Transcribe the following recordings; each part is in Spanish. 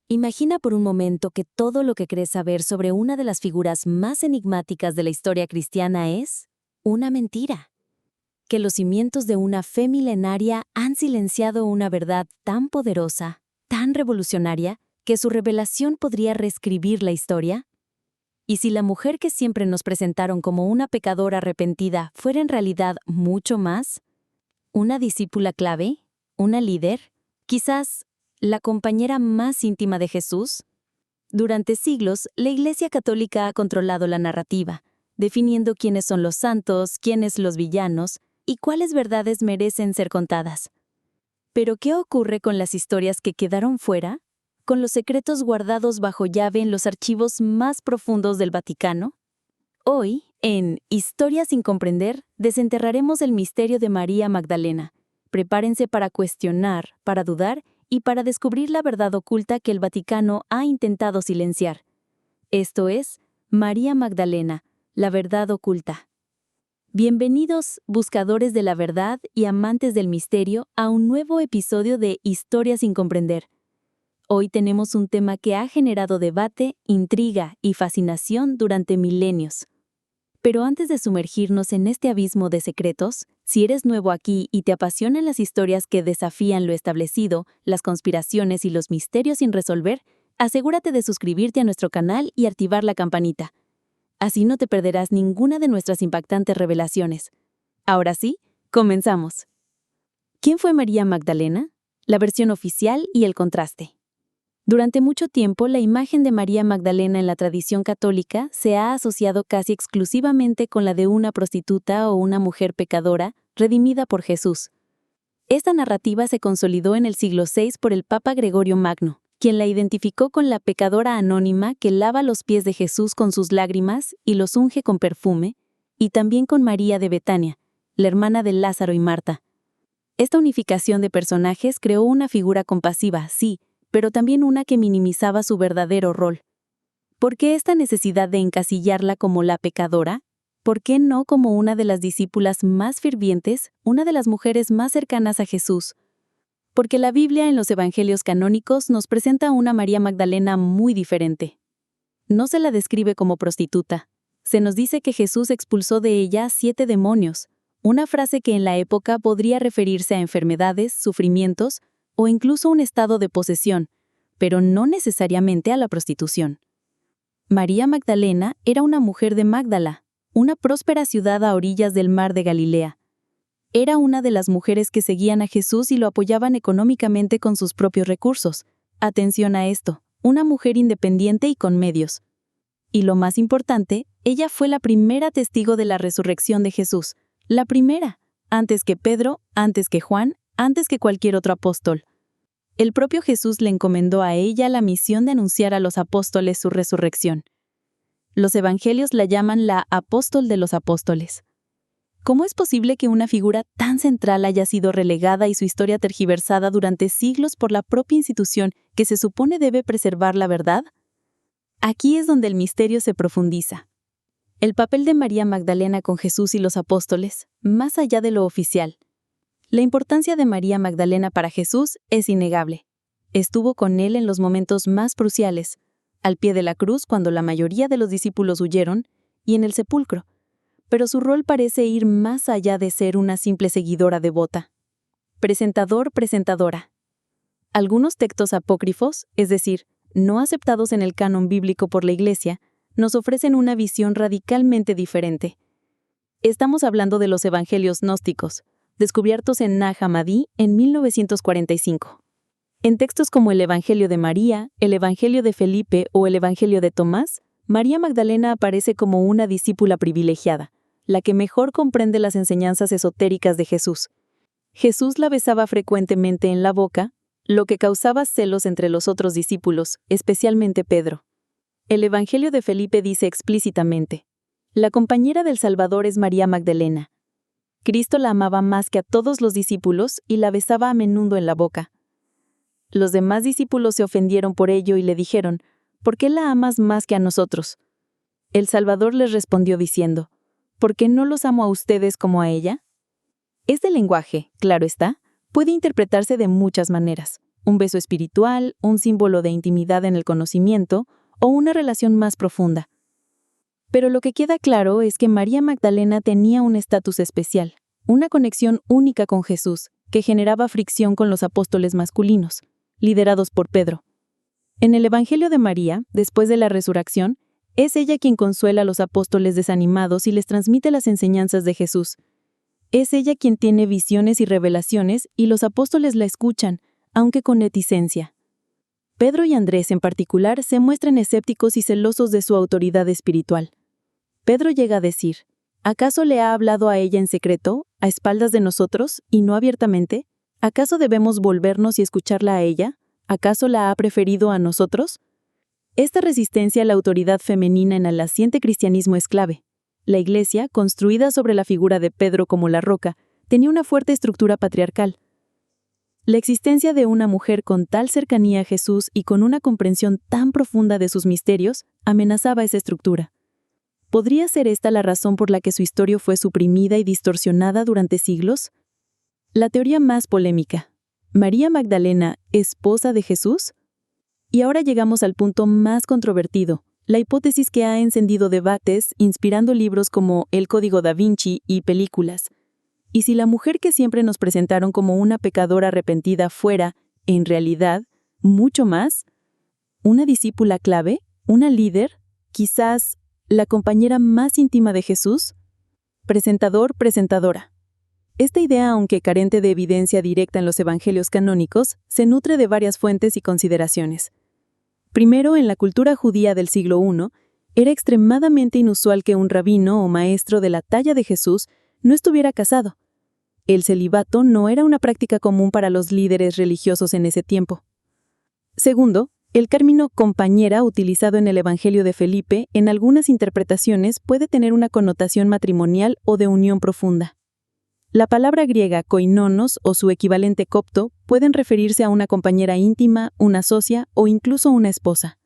Imagina por un momento que todo lo que crees saber sobre una de las figuras más enigmáticas de la historia cristiana es una mentira. Que los cimientos de una fe milenaria han silenciado una verdad tan poderosa, tan revolucionaria, que su revelación podría reescribir la historia. ¿Y si la mujer que siempre nos presentaron como una pecadora arrepentida fuera en realidad mucho más? ¿Una discípula clave? ¿Una líder? ¿Quizás la compañera más íntima de Jesús? Durante siglos, la Iglesia Católica ha controlado la narrativa, definiendo quiénes son los santos, quiénes los villanos y cuáles verdades merecen ser contadas. Pero ¿qué ocurre con las historias que quedaron fuera? ¿Con los secretos guardados bajo llave en los archivos más profundos del Vaticano? Hoy, en Historias sin comprender, desenterraremos el misterio de María Magdalena. Prepárense para cuestionar, para dudar y para descubrir la verdad oculta que el Vaticano ha intentado silenciar. Esto es María Magdalena, la verdad oculta. Bienvenidos, buscadores de la verdad y amantes del misterio, a un nuevo episodio de Historias sin comprender. Hoy tenemos un tema que ha generado debate, intriga y fascinación durante milenios. Pero antes de sumergirnos en este abismo de secretos, si eres nuevo aquí y te apasionan las historias que desafían lo establecido, las conspiraciones y los misterios sin resolver, asegúrate de suscribirte a nuestro canal y activar la campanita. Así no te perderás ninguna de nuestras impactantes revelaciones. Ahora sí, comenzamos. ¿Quién fue María Magdalena? La versión oficial y el contraste. Durante mucho tiempo, la imagen de María Magdalena en la tradición católica se ha asociado casi exclusivamente con la de una prostituta o una mujer pecadora, redimida por Jesús. Esta narrativa se consolidó en el siglo VI por el Papa Gregorio Magno, quien la identificó con la pecadora anónima que lava los pies de Jesús con sus lágrimas y los unge con perfume, y también con María de Betania, la hermana de Lázaro y Marta. Esta unificación de personajes creó una figura compasiva, sí, pero también una que minimizaba su verdadero rol. ¿Por qué esta necesidad de encasillarla como la pecadora? ¿Por qué no como una de las discípulas más fervientes, una de las mujeres más cercanas a Jesús? Porque la Biblia en los evangelios canónicos nos presenta a una María Magdalena muy diferente. No se la describe como prostituta. Se nos dice que Jesús expulsó de ella 7 demonios, una frase que en la época podría referirse a enfermedades, sufrimientos, o incluso un estado de posesión, pero no necesariamente a la prostitución. María Magdalena era una mujer de Magdala, una próspera ciudad a orillas del mar de Galilea. Era una de las mujeres que seguían a Jesús y lo apoyaban económicamente con sus propios recursos. Atención a esto, una mujer independiente y con medios. Y lo más importante, ella fue la primera testigo de la resurrección de Jesús, la primera, antes que Pedro, antes que Juan, antes que cualquier otro apóstol. El propio Jesús le encomendó a ella la misión de anunciar a los apóstoles su resurrección. Los evangelios la llaman la apóstol de los apóstoles. ¿Cómo es posible que una figura tan central haya sido relegada y su historia tergiversada durante siglos por la propia institución que se supone debe preservar la verdad? Aquí es donde el misterio se profundiza. El papel de María Magdalena con Jesús y los apóstoles, más allá de lo oficial. La importancia de María Magdalena para Jesús es innegable. Estuvo con él en los momentos más cruciales, al pie de la cruz cuando la mayoría de los discípulos huyeron, y en el sepulcro. Pero su rol parece ir más allá de ser una simple seguidora devota. Presentadora. Algunos textos apócrifos, es decir, no aceptados en el canon bíblico por la Iglesia, nos ofrecen una visión radicalmente diferente. Estamos hablando de los evangelios gnósticos, descubiertos en Nag Hammadi en 1945. En textos como el Evangelio de María, el Evangelio de Felipe o el Evangelio de Tomás, María Magdalena aparece como una discípula privilegiada, la que mejor comprende las enseñanzas esotéricas de Jesús. Jesús la besaba frecuentemente en la boca, lo que causaba celos entre los otros discípulos, especialmente Pedro. El Evangelio de Felipe dice explícitamente: la compañera del Salvador es María Magdalena. Cristo la amaba más que a todos los discípulos y la besaba a menudo en la boca. Los demás discípulos se ofendieron por ello y le dijeron: ¿por qué la amas más que a nosotros? El Salvador les respondió diciendo: ¿por qué no los amo a ustedes como a ella? Este lenguaje, claro está, puede interpretarse de muchas maneras. un beso espiritual, un símbolo de intimidad en el conocimiento o una relación más profunda. Pero lo que queda claro es que María Magdalena tenía un estatus especial, una conexión única con Jesús, que generaba fricción con los apóstoles masculinos, liderados por Pedro. En el Evangelio de María, después de la resurrección, es ella quien consuela a los apóstoles desanimados y les transmite las enseñanzas de Jesús. Es ella quien tiene visiones y revelaciones y los apóstoles la escuchan, aunque con reticencia. Pedro y Andrés en particular se muestran escépticos y celosos de su autoridad espiritual. Pedro llega a decir, ¿acaso le ha hablado a ella en secreto, a espaldas de nosotros, y no abiertamente? ¿Acaso debemos volvernos y escucharla a ella? ¿Acaso la ha preferido a nosotros? Esta resistencia a la autoridad femenina en el naciente cristianismo es clave. La Iglesia, construida sobre la figura de Pedro como la roca, tenía una fuerte estructura patriarcal. La existencia de una mujer con tal cercanía a Jesús y con una comprensión tan profunda de sus misterios amenazaba esa estructura. ¿Podría ser esta la razón por la que su historia fue suprimida y distorsionada durante siglos? La teoría más polémica. ¿María Magdalena, esposa de Jesús? Y ahora llegamos al punto más controvertido, la hipótesis que ha encendido debates, inspirando libros como El Código da Vinci y películas. ¿Y si la mujer que siempre nos presentaron como una pecadora arrepentida fuera, en realidad, mucho más? ¿Una discípula clave? ¿Una líder? ¿Quizás la compañera más íntima de Jesús? Presentador, presentadora. Esta idea, aunque carente de evidencia directa en los evangelios canónicos, se nutre de varias fuentes y consideraciones. Primero, en la cultura judía del siglo I, era extremadamente inusual que un rabino o maestro de la talla de Jesús no estuviera casado. El celibato no era una práctica común para los líderes religiosos en ese tiempo. Segundo, el término compañera utilizado en el Evangelio de Felipe en algunas interpretaciones puede tener una connotación matrimonial o de unión profunda. La palabra griega koinonos o su equivalente copto pueden referirse a una compañera íntima, una socia o incluso una esposa.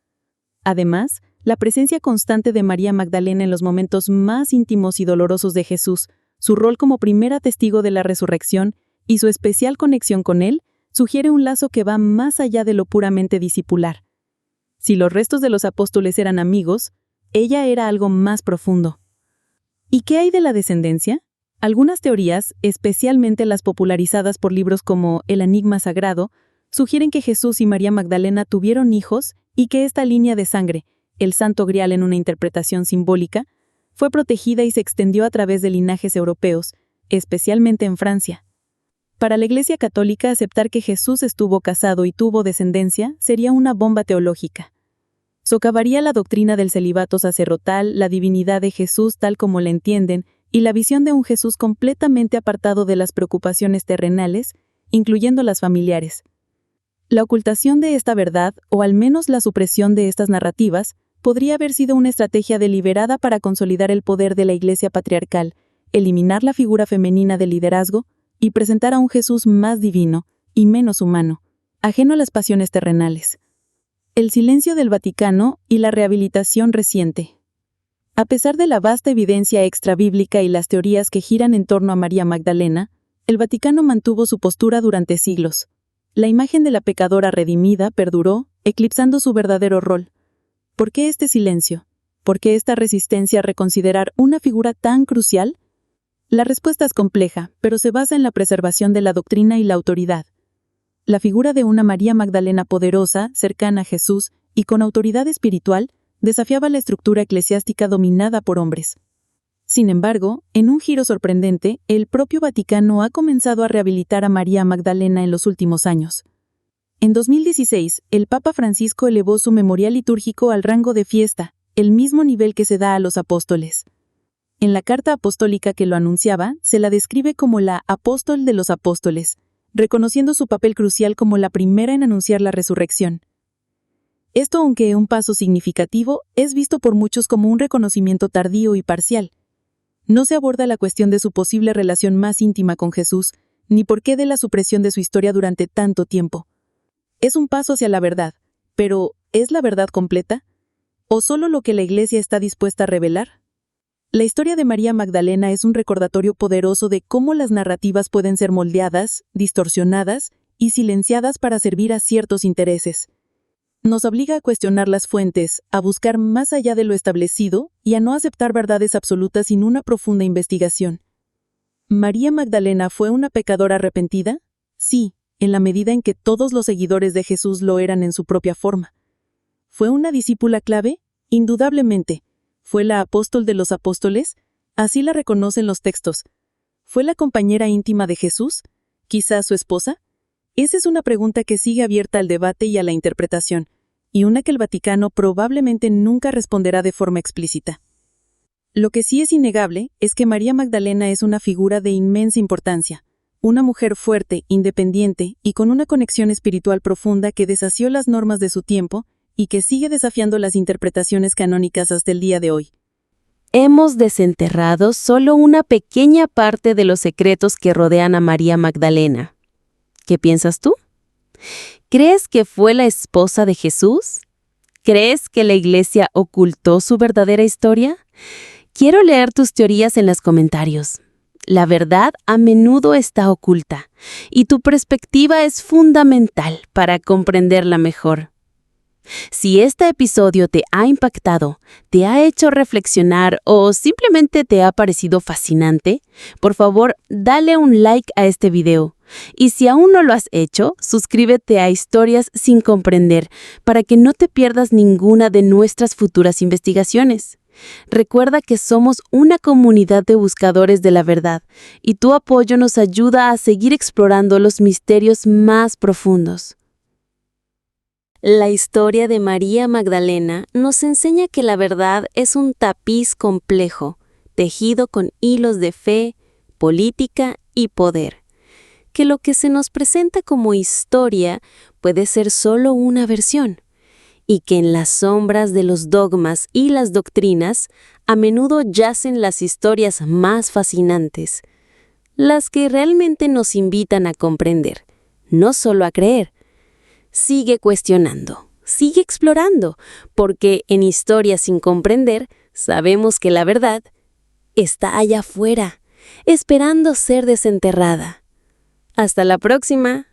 Además, la presencia constante de María Magdalena en los momentos más íntimos y dolorosos de Jesús, su rol como primera testigo de la resurrección y su especial conexión con él, sugiere un lazo que va más allá de lo puramente discipular. Si los restos de los apóstoles eran amigos, ella era algo más profundo. ¿Y qué hay de la descendencia? Algunas teorías, especialmente las popularizadas por libros como El Enigma Sagrado, sugieren que Jesús y María Magdalena tuvieron hijos y que esta línea de sangre, el Santo Grial en una interpretación simbólica, fue protegida y se extendió a través de linajes europeos, especialmente en Francia. Para la Iglesia Católica, aceptar que Jesús estuvo casado y tuvo descendencia sería una bomba teológica. Socavaría la doctrina del celibato sacerdotal, la divinidad de Jesús tal como la entienden, y la visión de un Jesús completamente apartado de las preocupaciones terrenales, incluyendo las familiares. La ocultación de esta verdad, o al menos la supresión de estas narrativas, podría haber sido una estrategia deliberada para consolidar el poder de la Iglesia patriarcal, eliminar la figura femenina de liderazgo y presentar a un Jesús más divino y menos humano, ajeno a las pasiones terrenales. El silencio del Vaticano y la rehabilitación reciente. A pesar de la vasta evidencia extrabíblica y las teorías que giran en torno a María Magdalena, el Vaticano mantuvo su postura durante siglos. La imagen de la pecadora redimida perduró, eclipsando su verdadero rol. ¿Por qué este silencio? ¿Por qué esta resistencia a reconsiderar una figura tan crucial? La respuesta es compleja, pero se basa en la preservación de la doctrina y la autoridad. La figura de una María Magdalena poderosa, cercana a Jesús y con autoridad espiritual, desafiaba la estructura eclesiástica dominada por hombres. Sin embargo, en un giro sorprendente, el propio Vaticano ha comenzado a rehabilitar a María Magdalena en los últimos años. En 2016, el Papa Francisco elevó su memorial litúrgico al rango de fiesta, el mismo nivel que se da a los apóstoles. En la carta apostólica que lo anunciaba, se la describe como la apóstol de los apóstoles, reconociendo su papel crucial como la primera en anunciar la resurrección. Esto, aunque un paso significativo, es visto por muchos como un reconocimiento tardío y parcial. No se aborda la cuestión de su posible relación más íntima con Jesús, ni por qué de la supresión de su historia durante tanto tiempo. Es un paso hacia la verdad, pero ¿es la verdad completa? ¿O solo lo que la Iglesia está dispuesta a revelar? La historia de María Magdalena es un recordatorio poderoso de cómo las narrativas pueden ser moldeadas, distorsionadas y silenciadas para servir a ciertos intereses. Nos obliga a cuestionar las fuentes, a buscar más allá de lo establecido y a no aceptar verdades absolutas sin una profunda investigación. ¿María Magdalena fue una pecadora arrepentida? Sí, en la medida en que todos los seguidores de Jesús lo eran en su propia forma. ¿Fue una discípula clave? Indudablemente. ¿Fue la apóstol de los apóstoles? Así la reconocen los textos. ¿Fue la compañera íntima de Jesús? ¿Quizás su esposa? Esa es una pregunta que sigue abierta al debate y a la interpretación, y una que el Vaticano probablemente nunca responderá de forma explícita. Lo que sí es innegable es que María Magdalena es una figura de inmensa importancia, una mujer fuerte, independiente y con una conexión espiritual profunda que desafió las normas de su tiempo y que sigue desafiando las interpretaciones canónicas hasta el día de hoy. Hemos desenterrado solo una pequeña parte de los secretos que rodean a María Magdalena. ¿Qué piensas tú? ¿Crees que fue la esposa de Jesús? ¿Crees que la Iglesia ocultó su verdadera historia? Quiero leer tus teorías en los comentarios. La verdad a menudo está oculta, y tu perspectiva es fundamental para comprenderla mejor. Si este episodio te ha impactado, te ha hecho reflexionar o simplemente te ha parecido fascinante, por favor, dale un like a este video. Y si aún no lo has hecho, suscríbete a Historias sin Comprender para que no te pierdas ninguna de nuestras futuras investigaciones. Recuerda que somos una comunidad de buscadores de la verdad y tu apoyo nos ayuda a seguir explorando los misterios más profundos. La historia de María Magdalena nos enseña que la verdad es un tapiz complejo, tejido con hilos de fe, política y poder. Que lo que se nos presenta como historia puede ser solo una versión, y que en las sombras de los dogmas y las doctrinas a menudo yacen las historias más fascinantes, las que realmente nos invitan a comprender, no solo a creer. Sigue cuestionando, sigue explorando, porque en Historias sin Comprender sabemos que la verdad está allá afuera, esperando ser desenterrada. Hasta la próxima.